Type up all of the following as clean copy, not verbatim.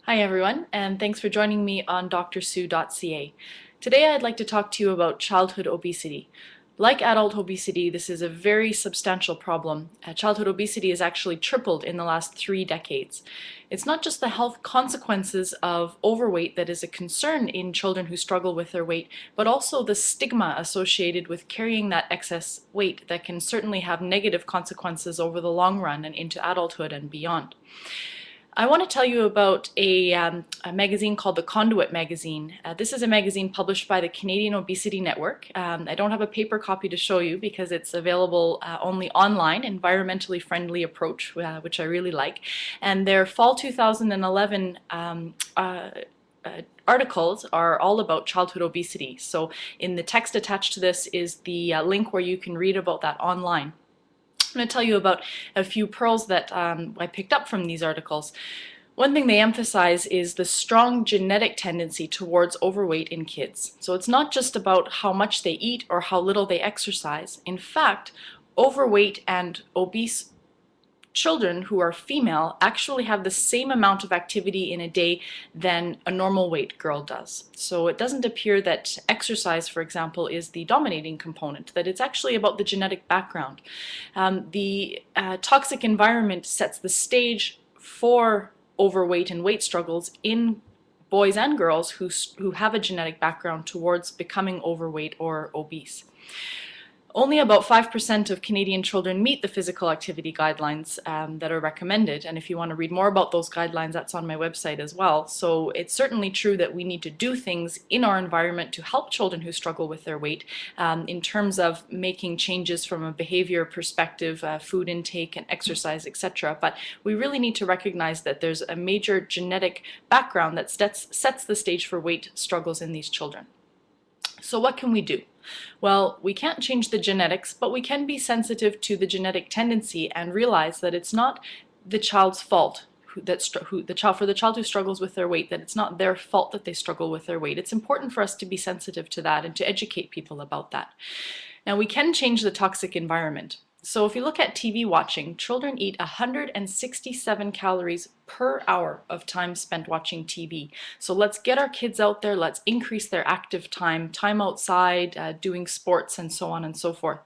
Hi everyone, and thanks for joining me on drsue.ca. Today I'd like to talk to you about childhood obesity. Like adult obesity, this is a very substantial problem. Childhood obesity has actually tripled in the last 3 decades. It's not just the health consequences of overweight that is a concern in children who struggle with their weight, but also the stigma associated with carrying that excess weight that can certainly have negative consequences over the long run and into adulthood and beyond. I want to tell you about a magazine called the Conduit magazine. This is a magazine published by the Canadian Obesity Network. I don't have a paper copy to show you because it's available only online, environmentally friendly approach, which I really like. And their fall 2011 articles are all about childhood obesity. So in the text attached to this is the link where you can read about that online. I'm going to tell you about a few pearls that I picked up from these articles. One thing they emphasize is the strong genetic tendency towards overweight in kids. So it's not just about how much they eat or how little they exercise. In fact, overweight and obese children who are female actually have the same amount of activity in a day than a normal weight girl does. So it doesn't appear that exercise, for example, is the dominating component, that it's actually about the genetic background. The toxic environment sets the stage for overweight and weight struggles in boys and girls who have a genetic background towards becoming overweight or obese. Only about 5% of Canadian children meet the physical activity guidelines that are recommended. And if you want to read more about those guidelines, that's on my website as well. So it's certainly true that we need to do things in our environment to help children who struggle with their weight in terms of making changes from a behavior perspective, food intake and exercise, etc. But we really need to recognize that there's a major genetic background that sets the stage for weight struggles in these children. So what can we do? Well, we can't change the genetics, but we can be sensitive to the genetic tendency and realize that it's not the child's fault for the child who struggles with their weight, that it's not their fault that they struggle with their weight. It's important for us to be sensitive to that and to educate people about that. Now, we can change the toxic environment. So if you look at TV watching, children eat 167 calories per hour of time spent watching TV. So let's get our kids out there, let's increase their active time outside, doing sports and so on and so forth.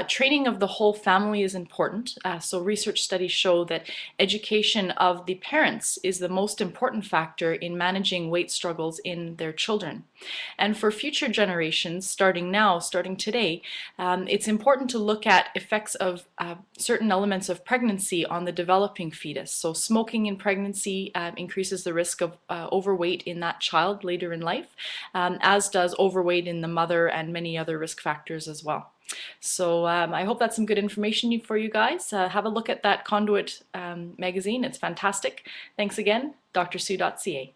Training of the whole family is important. So research studies show that education of the parents is the most important factor in managing weight struggles in their children. And for future generations, starting today, it's important to look at effects of certain elements of pregnancy on the developing fetus. So smoking in pregnancy increases the risk of overweight in that child later in life, as does overweight in the mother and many other risk factors as well. So I hope that's some good information for you guys. Have a look at that Conduit magazine. It's fantastic. Thanks again, drsue.ca.